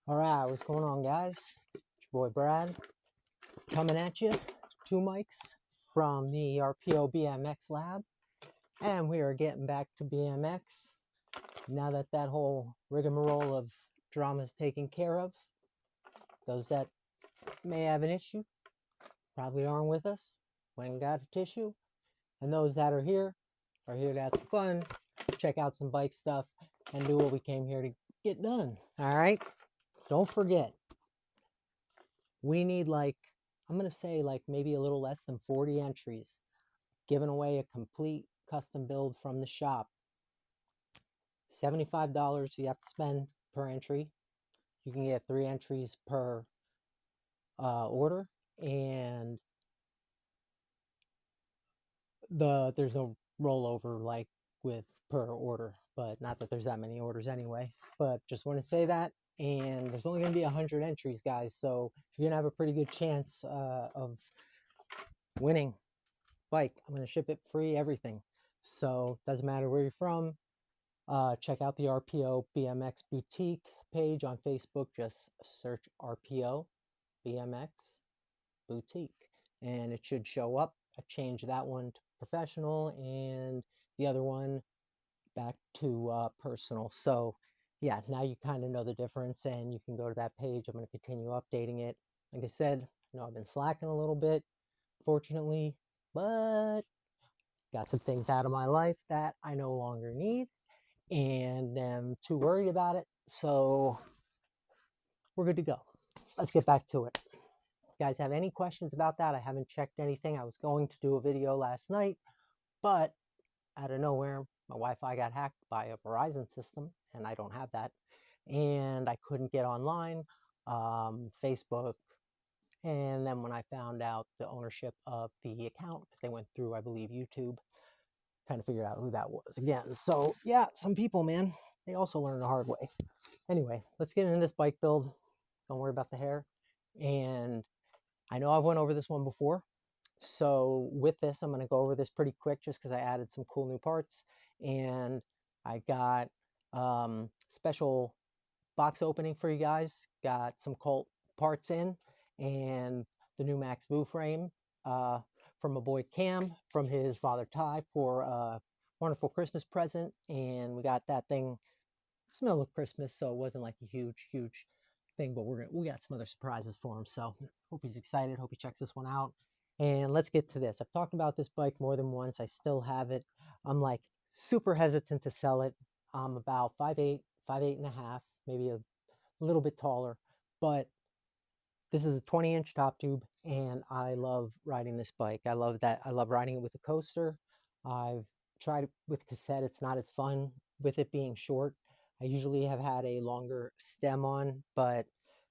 All right, what's going on, guys? It's your boy Brad coming at you. Two mics from the RPO BMX Lab, and we are getting back to BMX now that that whole rigmarole of drama is taken care of. Those that may have an issue probably aren't with us, went and got a tissue, and those that are here to have some fun, check out some bike stuff, and do what we came here to get done. All right, don't forget. We need I'm going to say maybe a little less than 40 entries, giving away a complete custom build from the shop. $75 you have to spend per entry. You can get 3 entries per order, and there's no rollover like with per order, but not that there's that many orders anyway, but just want to say that. And there's only going to be 100 entries, guys, so you're going to have a pretty good chance of winning bike. I'm going to ship it free, everything, so doesn't matter where you're from. Check out the RPO BMX Boutique page on Facebook. Just search RPO BMX Boutique and it should show up. I changed that one to professional and the other one back to personal. So yeah, now you kind of know the difference and you can go to that page. I'm going to continue updating it. Like I said, I've been slacking a little bit, fortunately, but got some things out of my life that I no longer need and am too worried about it. So we're good to go. Let's get back to it. If you guys have any questions about that, I haven't checked anything. I was going to do a video last night, but out of nowhere, my Wi-Fi got hacked by a Verizon system, and I don't have that. And I couldn't get online, Facebook. And then when I found out the ownership of the account, because they went through, I believe, YouTube, kind of figured out who that was again. So yeah, some people, man, they also learn the hard way. Anyway, let's get into this bike build. Don't worry about the hair. And I know I've went over this one before. So with this, I'm going to go over this pretty quick just because I added some cool new parts. And I got special box opening for you guys. Got some Colt parts in and the new Max Vu frame from my boy Cam from his father Ty for a wonderful Christmas present. And we got that thing smell of Christmas, so it wasn't like a huge thing, but we got some other surprises for him. So hope he's excited, hope he checks this one out. And let's get to this. I've talked about this bike more than once. I still have it. I'm like super hesitant to sell it. I'm about 5'8", 5'8.5", maybe a little bit taller, but this is a 20-inch top tube, and I love riding this bike. I love that. I love riding it with a coaster. I've tried it with cassette. It's not as fun with it being short. I usually have had a longer stem on, but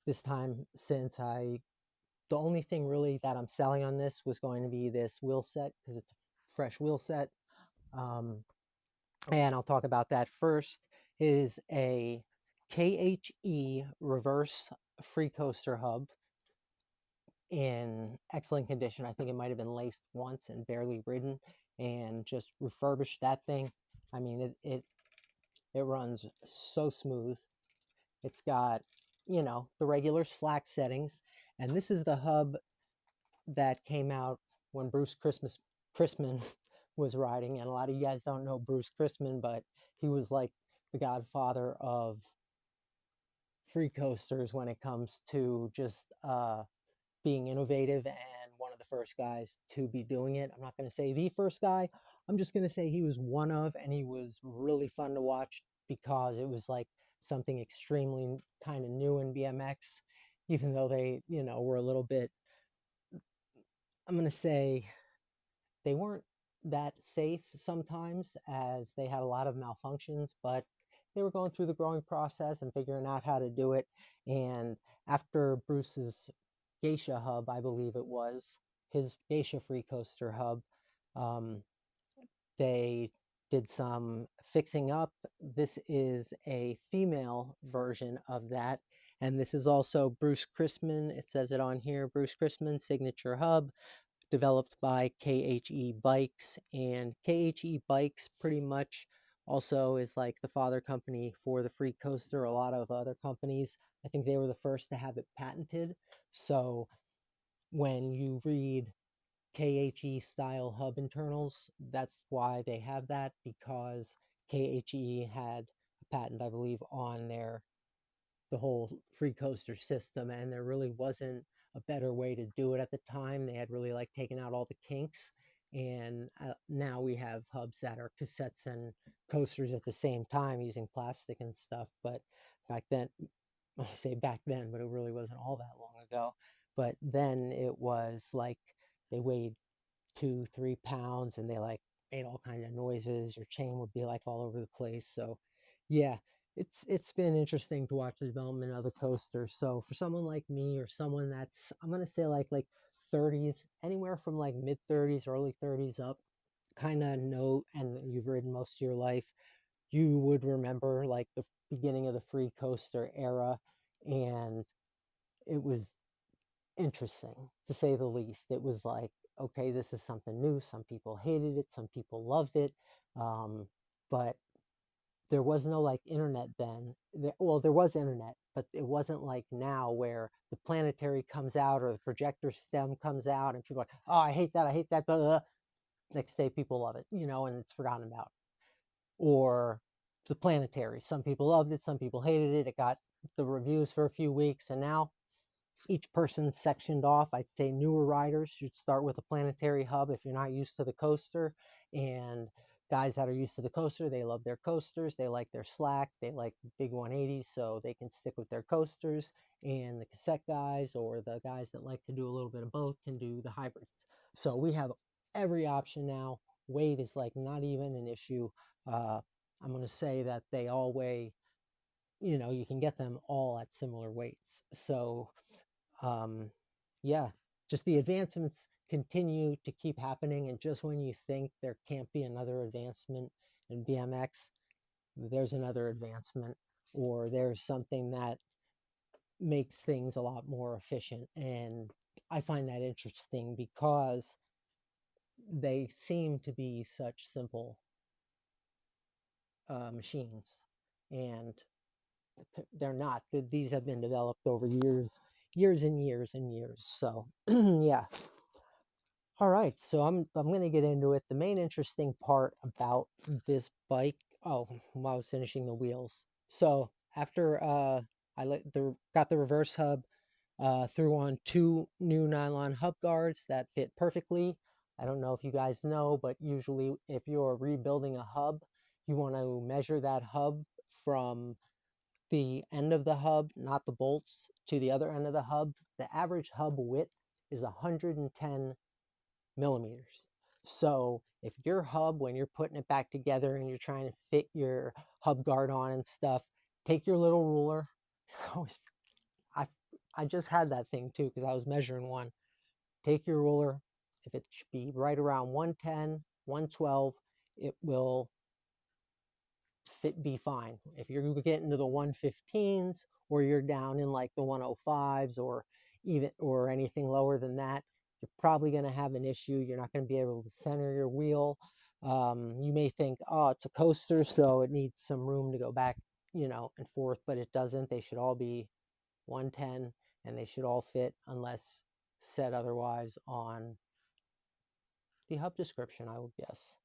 this time, since the only thing really that I'm selling on this was going to be this wheel set, because it's a fresh wheel set. And I'll talk about that first. Is a KHE reverse Freecoaster hub in excellent condition. I think it might have been laced once and barely ridden, and just refurbished that thing. I mean, it runs so smooth. It's got, the regular slack settings, and this is the hub that came out when Bruce Crisman was riding. And a lot of you guys don't know Bruce Crisman, but he was like the godfather of Freecoasters when it comes to just being innovative, and one of the first guys to be doing it. I'm not going to say the first guy. I'm just going to say he was one of, and he was really fun to watch because it was like something extremely kind of new in BMX, even though they, were a little bit, I'm going to say they weren't that safe sometimes, as they had a lot of malfunctions, but they were going through the growing process and figuring out how to do it. And after Bruce's Geisha hub, I believe it was, his Geisha Freecoaster hub, they did some fixing up. This is a female version of that. And this is also Bruce Crisman. It says it on here, Bruce Crisman signature hub, developed by KHE Bikes. And KHE Bikes pretty much also is like the father company for the Freecoaster. A lot of other companies, I think they were the first to have it patented. So when you read KHE style hub internals, that's why they have that, because KHE had a patent, I believe, on the whole Freecoaster system, and there really wasn't a better way to do it at the time. They had really like taken out all the kinks, and now we have hubs that are cassettes and coasters at the same time using plastic and stuff. But back then, I say back then, but it really wasn't all that long ago. But then it was like they weighed 2-3 pounds, and they like made all kind of noises. Your chain would be like all over the place. So yeah, it's been interesting to watch the development of the coaster. So for someone like me, or someone that's, I'm gonna say like 30s, anywhere from like mid 30s, early 30s up, kind of know, and you've ridden most of your life, you would remember like the beginning of the Freecoaster era, and it was interesting to say the least. It was like, okay, this is something new. Some people hated it, some people loved it, but there was no like internet then. Well, there was internet, but it wasn't like now where the planetary comes out or the projector stem comes out and people are like, oh, I hate that, blah, blah, blah. Next day people love it, and it's forgotten about. Or the planetary, some people loved it, some people hated it. It got the reviews for a few weeks, and now each person sectioned off. I'd say newer riders should start with a planetary hub if you're not used to the coaster, and guys that are used to the coaster, they love their coasters, they like their slack, they like big 180s, so they can stick with their coasters. And the cassette guys, or the guys that like to do a little bit of both, can do the hybrids. So we have every option now. Weight is like not even an issue. I'm going to say that they all weigh, you can get them all at similar weights. So yeah, just the advancements continue to keep happening, and just when you think there can't be another advancement in BMX, there's another advancement, or there's something that makes things a lot more efficient. And I find that interesting because they seem to be such simple machines, and they're not. These have been developed over years and years and years. So yeah. All right, so I'm going to get into it. The main interesting part about this bike, oh, while I was finishing the wheels. So after got the reverse hub, threw on 2 new nylon hub guards that fit perfectly. I don't know if you guys know, but usually if you're rebuilding a hub, you want to measure that hub from the end of the hub, not the bolts, to the other end of the hub. The average hub width is 110 millimeters. So if your hub, when you're putting it back together and you're trying to fit your hub guard on and stuff, take your little ruler. I just had that thing too, because I was measuring one. Take your ruler. If it should be right around 110, 112, it will be fine. If you're getting into the 115s, or you're down in like the 105s, or anything lower than that, you're probably going to have an issue. You're not going to be able to center your wheel. You may think, oh, it's a coaster, so it needs some room to go back, and forth, but it doesn't. They should all be 110, and they should all fit unless said otherwise on the hub description, I would guess.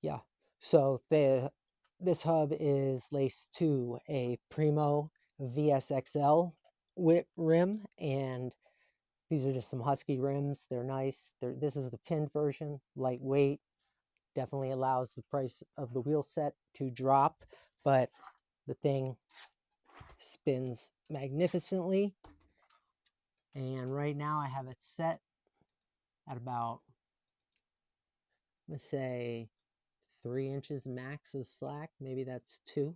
Yeah, so this hub is laced to a Primo VSXL rim, and these are just some Husky rims. They're nice. This is the pinned version, lightweight, definitely allows the price of the wheel set to drop, but the thing spins magnificently. And right now I have it set at about, let's say, 3 inches max of slack. Maybe that's 2.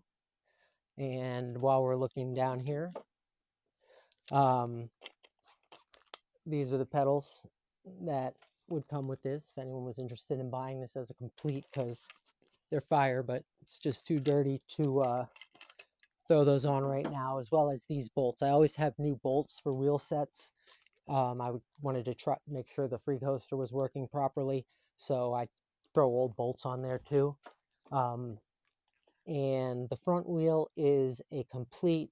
And while we're looking down here, these are the pedals that would come with this, if anyone was interested in buying this as a complete, because they're fire, but it's just too dirty to throw those on right now, as well as these bolts. I always have new bolts for wheel sets. I wanted to make sure the Freecoaster was working properly, so I throw old bolts on there too. And the front wheel is a complete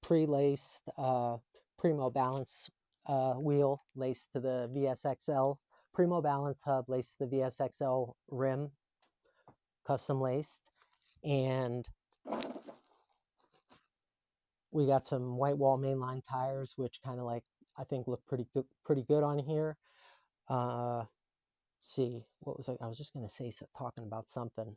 pre-laced Primo balance wheel laced to the VSXL. Primo balance hub laced to the VSXL rim, custom laced. And we got some white wall mainline tires, which kind of like, I think look pretty good on here. See, what was I was just going to say, talking about something.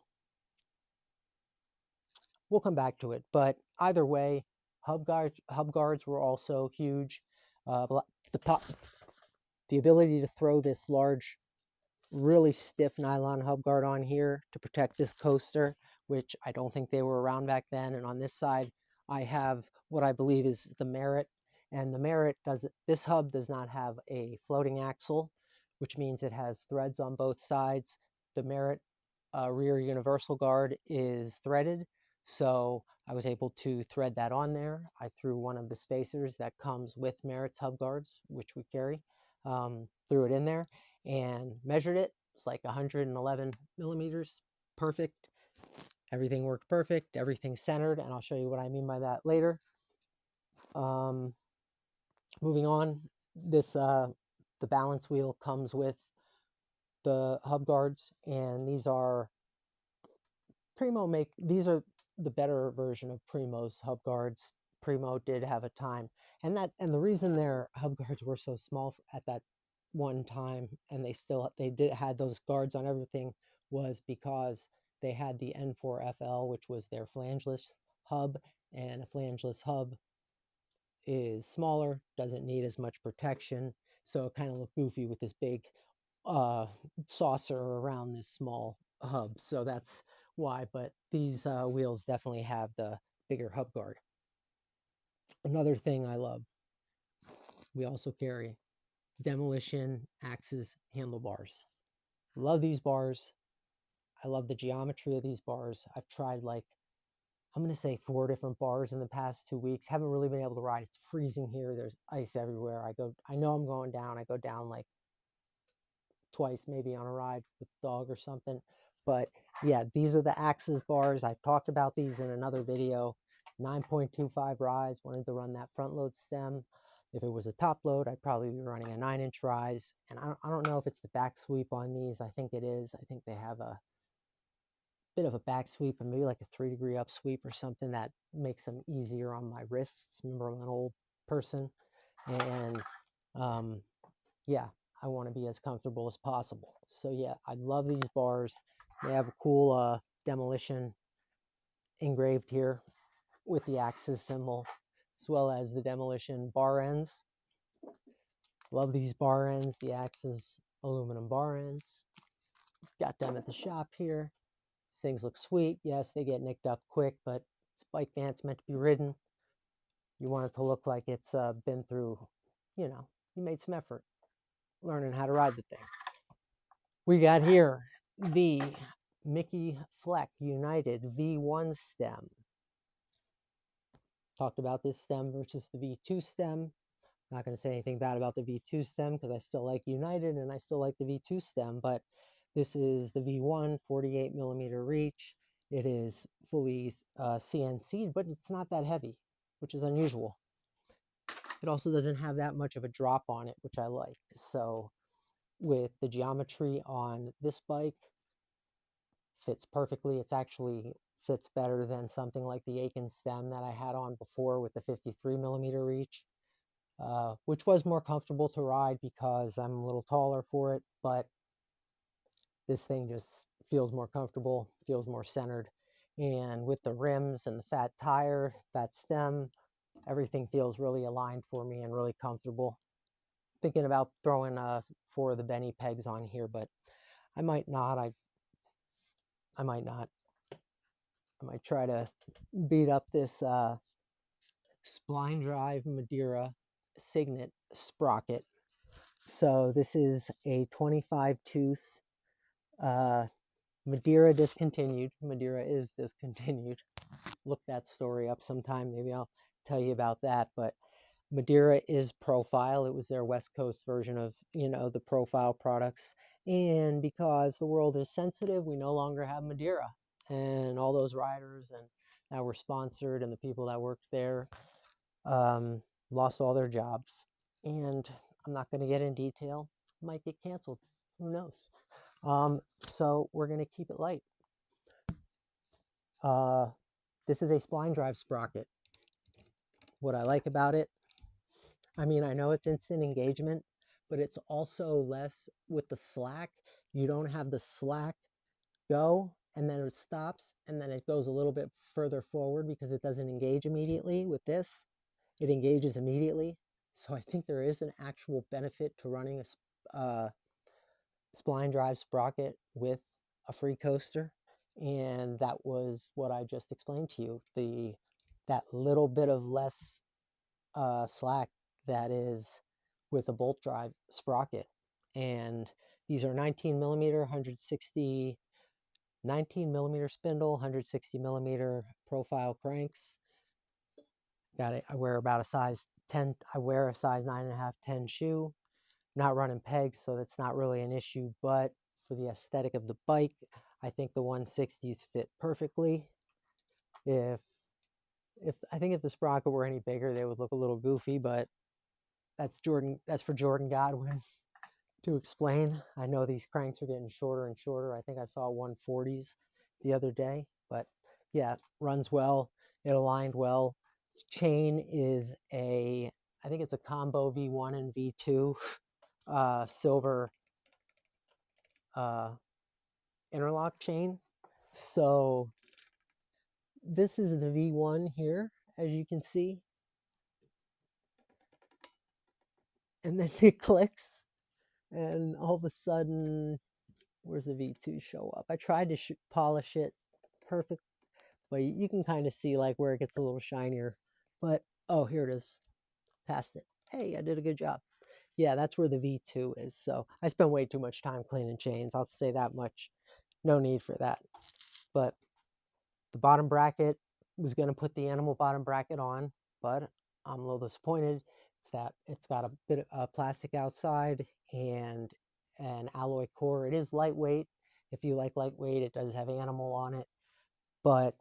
We'll come back to it, but either way, hub guards were also huge. The ability to throw this large, really stiff nylon hub guard on here to protect this coaster, which I don't think they were around back then. And on this side, I have what I believe is the Merit, and the Merit this hub does not have a floating axle, which means it has threads on both sides. The Merit rear universal guard is threaded, so I was able to thread that on there. I threw one of the spacers that comes with Merit's hub guards, which we carry, threw it in there and measured it. It's like 111 millimeters, perfect. Everything worked perfect, everything centered, and I'll show you what I mean by that later. Moving on, this the balance wheel comes with the hub guards, and these are these are the better version of Primo's hub guards. Primo did have a time, and the reason their hub guards were so small at that one time, and they had those guards on everything, was because they had the N4FL, which was their flangeless hub, and a flangeless hub is smaller, doesn't need as much protection, so it kind of looked goofy with this big saucer around this small hub. So that's why, but these wheels definitely have the bigger hub guard. Another thing I love, we also carry Demolition Axis handlebars. Love these bars. I love the geometry of these bars. I've tried like, I'm going to say 4 different bars in the past 2 weeks. Haven't really been able to ride. It's freezing here. There's ice everywhere. I know I'm going down. I go down like twice, maybe on a ride with the dog or something. But yeah, these are the Axis bars. I've talked about these in another video. 9.25 rise. Wanted to run that front load stem. If it was a top load, I'd probably be running a 9-inch rise. And I don't know if it's the back sweep on these. I think it is. I think they have a bit of a back sweep and maybe like a 3-degree up sweep or something that makes them easier on my wrists. Remember, I'm an old person, and yeah, I want to be as comfortable as possible. So yeah, I love these bars. They have a cool Demolition engraved here with the Axis symbol, as well as the Demolition bar ends. Love these bar ends, the Axis aluminum bar ends. Got them at the shop here. These things look sweet. Yes, they get nicked up quick, but it's a bike van. It's meant to be ridden. You want it to look like it's been through, you made some effort learning how to ride the thing. We got here the Mickey Fleck United V1 stem. Talked about this stem versus the V2 stem. Not going to say anything bad about the V2 stem because I still like United and I still like the V2 stem, but this is the V1 48 millimeter reach. It is fully CNC'd, but it's not that heavy, which is unusual. It also doesn't have that much of a drop on it, which I like. So with the geometry on this bike, fits perfectly. It's actually fits better than something like the Aiken stem that I had on before with the 53 millimeter reach, which was more comfortable to ride because I'm a little taller for it, but this thing just feels more comfortable, feels more centered. And with the rims and the fat tire, fat stem, everything feels really aligned for me and really comfortable. Thinking about throwing 4 of the Benny pegs on here, but I might not. I might not. I might try to beat up this spline drive Madera Signet sprocket. So this is a 25 tooth. Madera discontinued. Madera is discontinued. Look that story up sometime. Maybe I'll tell you about that. But Madera is Profile. It was their West Coast version of, the Profile products. And because the world is sensitive, we no longer have Madera. and all those riders and that were sponsored and the people that worked there lost all their jobs. And I'm not going to get in detail. Might get canceled. Who knows? So we're going to keep it light. This is a spline drive sprocket. What I like about it, I mean, I know it's instant engagement, but it's also less with the slack. You don't have the slack go and then it stops and then it goes a little bit further forward because it doesn't engage immediately. With this, it engages immediately. So I think there is an actual benefit to running a spline drive sprocket with a Freecoaster, and that was what I just explained to you. That little bit of less slack that is with a bolt drive sprocket. And these are 19 millimeter, 160, 19 millimeter spindle, 160 millimeter profile cranks. Got it. I wear about a size 10. I wear a size 9.5, 10 shoe. Not running pegs, so that's not really an issue. But for the aesthetic of the bike, I think the 160s fit perfectly. I think if the sprocket were any bigger, they would look a little goofy, but that's for Jordan Godwin to explain. I know these cranks are getting shorter and shorter. I think I saw 140s the other day, but yeah, runs well. It aligned well. Chain is I think it's a combo V1 and V2 silver interlock chain. So this is the V1 here, as you can see. And then it clicks, and all of a sudden, where's the V2 show up? I tried to polish it perfect, but you can kind of see like where it gets a little shinier. But, oh, here it is. Past it. Hey, I did a good job. Yeah, that's where the V2 is. So I spent way too much time cleaning chains. I'll say that much. No need for that. But the bottom bracket, was going to put the animal bottom bracket on, but I'm a little disappointed. It's that it's got a bit of plastic outside and an alloy core. It is lightweight. If you like lightweight, it does have animal on it, but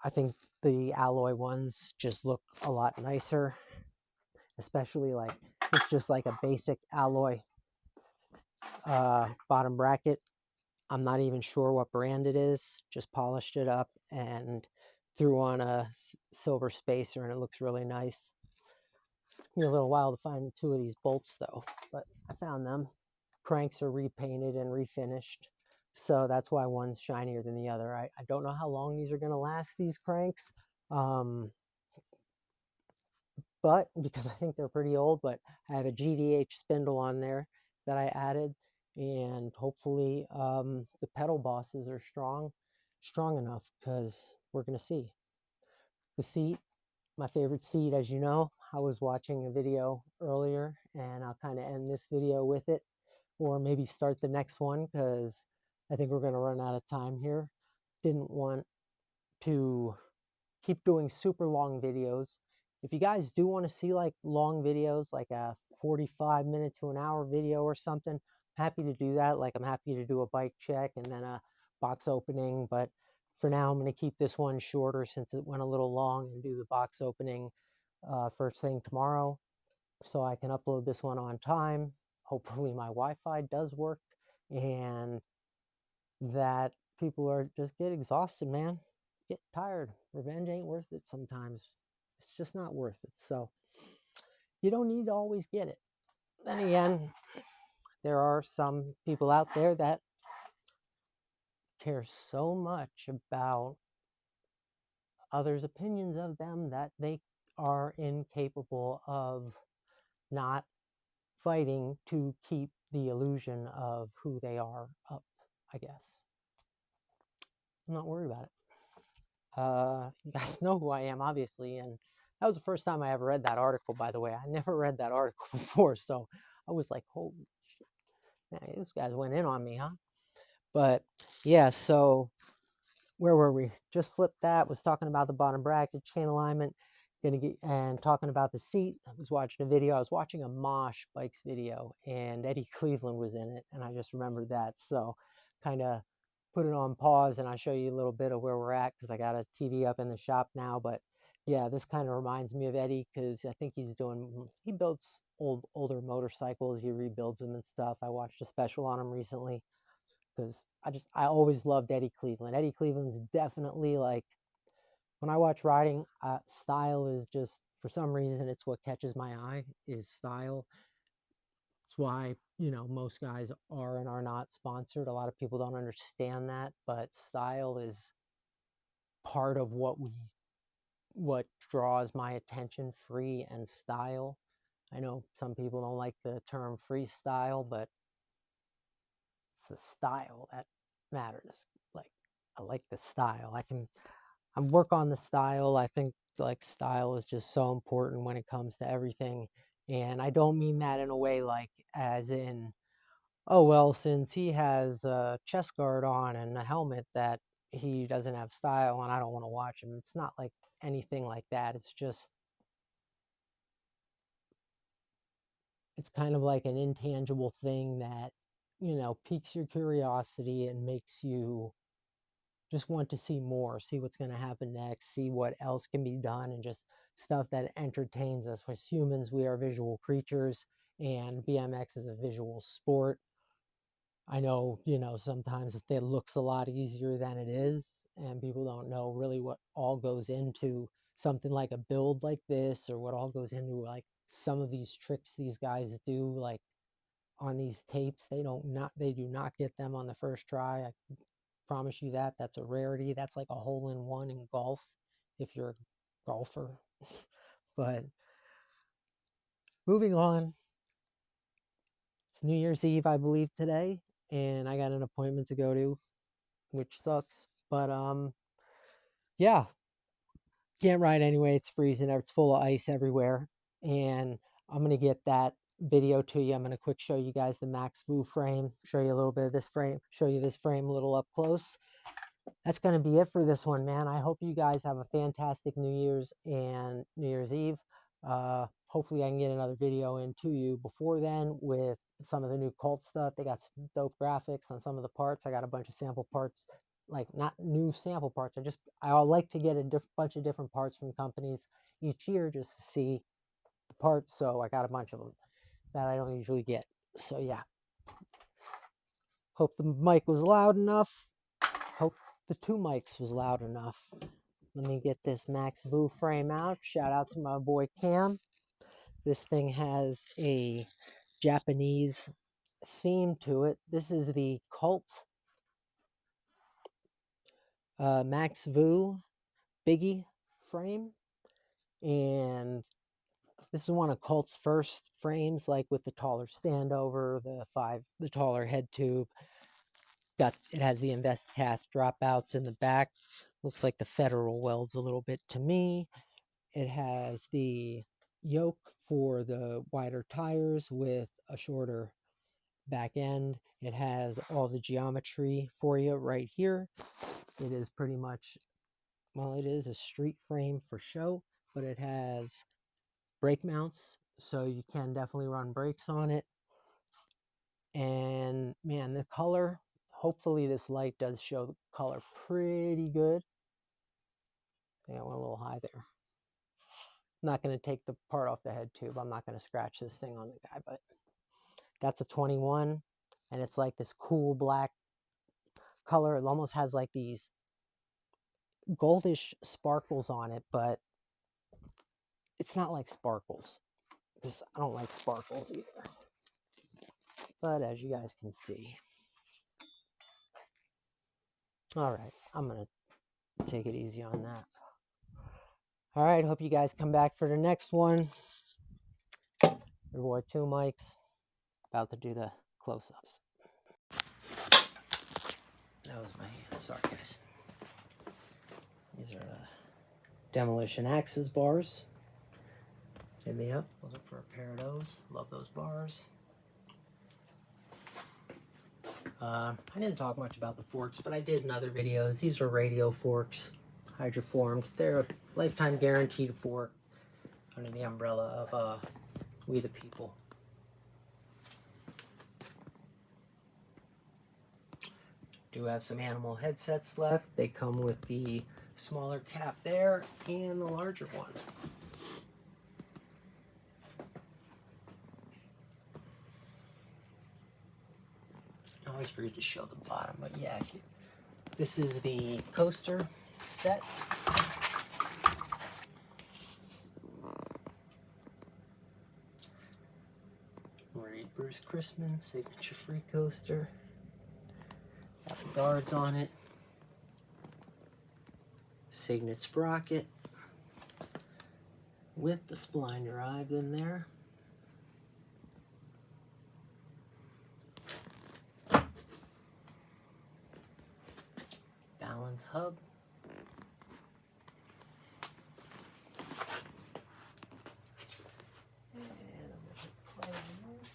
I think the alloy ones just look a lot nicer, especially like it's just like a basic alloy bottom bracket. I'm not even sure what brand it is. Just polished it up and threw on a silver spacer, and it looks really nice. Took me a little while to find two of these bolts though, but I found them. Cranks are repainted and refinished, so that's why one's shinier than the other. I don't know how long these are going to last, these cranks, but because I think they're pretty old. But I have a GDH spindle on there that I added, and hopefully the pedal bosses are strong enough, because we're going to see. The seat, my favorite seat, as you know. I was watching a video earlier, and I'll kind of end this video with it, or maybe start the next one, because I think we're going to run out of time here. Didn't want to keep doing super long videos. If you guys do want to see like long videos, like a 45-minute to an hour video or something, happy to do that. Like I'm happy to do a bike check and then a box opening, but for now I'm going to keep this one shorter since it went a little long, and do the box opening first thing tomorrow, so I can upload this one on time. Hopefully my Wi-Fi does work, and that people are just get exhausted, man. Get tired. Revenge ain't worth it sometimes. It's just not worth it. So you don't need to always get it. Then again, there are some people out there that care so much about others' opinions of them that they are incapable of not fighting to keep the illusion of who they are up, I guess. I'm not worried about it. You guys know who I am, obviously, and that was the first time I ever read that article, by the way. I never read that article before, so I was like, holy shit. Man, these guys went in on me, huh? But yeah, so where were we? Just flipped that. Was talking about the bottom bracket, chain alignment, and talking about the seat. I was watching a video. I was watching a Mosh Bikes video, and Eddie Cleveland was in it, and I just remembered that. So kind of put it on pause and I'll show you a little bit of where we're at, because I got a TV up in the shop now. But yeah, this kind of reminds me of Eddie, because I think he builds older motorcycles, he rebuilds them and stuff. I watched a special on him recently, because I always loved Eddie Cleveland. Eddie Cleveland's definitely, like, when I watch riding, style is just, for some reason, it's what catches my eye, is style. That's why, you know, most guys are and are not sponsored. A lot of people don't understand that, but style is part of what draws my attention, free and style. I know some people don't like the term freestyle, but it's the style that matters. Like, I like the style. I work on the style. I think, like, style is just so important when it comes to everything. And I don't mean that in a way like as in, oh, well, since he has a chest guard on and a helmet, that he doesn't have style and I don't want to watch him. It's not like anything like that. It's just, it's kind of like an intangible thing that, you know, piques your curiosity and makes you just want to see more, see what's going to happen next, see what else can be done, and just stuff that entertains us. As humans, we are visual creatures, and BMX is a visual sport. I know, you know, sometimes it looks a lot easier than it is, and people don't know really what all goes into something like a build like this, or what all goes into, like, some of these tricks these guys do, like on these tapes. They do not get them on the first try. I promise you that. That's a rarity. That's like a hole-in-one in golf, if you're a golfer. But moving on, it's New Year's Eve, I believe, today, and I got an appointment to go to, which sucks. But yeah, can't ride anyway. It's freezing. It's full of ice everywhere, and I'm gonna get that video to you. I'm gonna quick show you guys the Max Vu frame, show you a little bit of this frame, show you this frame a little up close. That's going to be it for this one, man. I hope you guys have a fantastic New Year's and New Year's Eve. Hopefully I can get another video into you before then with some of the new Cult stuff. They got some dope graphics on some of the parts. I got a bunch of sample parts, like, not new sample parts. I like to get a bunch of different parts from companies each year just to see the parts. So I got a bunch of them that I don't usually get. So yeah. Hope the mic was loud enough. Hope the two mics was loud enough. Let me get this Max Vu frame out. Shout out to my boy Cam. This thing has a Japanese theme to it. This is the Cult Max Vu Biggie frame. And this is one of Cult's first frames, like with the taller standover, the taller head tube. It has the InvestCast dropouts in the back. Looks like the Federal welds a little bit to me. It has the yoke for the wider tires with a shorter back end. It has all the geometry for you right here. It is pretty much, well, it is a street frame for show, but it has brake mounts, so you can definitely run brakes on it. And man, the color, hopefully this light does show the color pretty good. I think I went a little high there. I'm not going to take the part off the head tube. I'm not going to scratch this thing on the guy, but that's a 21, and it's like this cool black color. It almost has like these goldish sparkles on it, but it's not like sparkles, because I don't like sparkles either. But as you guys can see, all right, I'm going to take it easy on that. All right, hope you guys come back for the next one. Your boy Two Mics, about to do the close-ups. That was my hand. Sorry, guys. These are Demolition Axis bars. Hit me up. I'll look for a pair of those. Love those bars. I didn't talk much about the forks, but I did in other videos. These are radio forks, hydroformed. They're a lifetime guaranteed fork under the umbrella of We the People. Do have some animal headsets left. They come with the smaller cap there and the larger one. I always forget to show the bottom, but yeah, this is the coaster set. Bruce Crisman signature Freecoaster. Got the guards on it. Signet Sprocket with the spline drive in there. Balance hub. And I'm going to play this.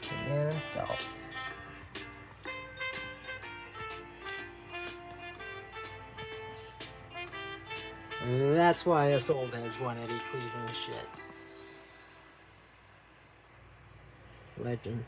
The man himself. That's why us old heads want Eddie Cleveland shit. Legend.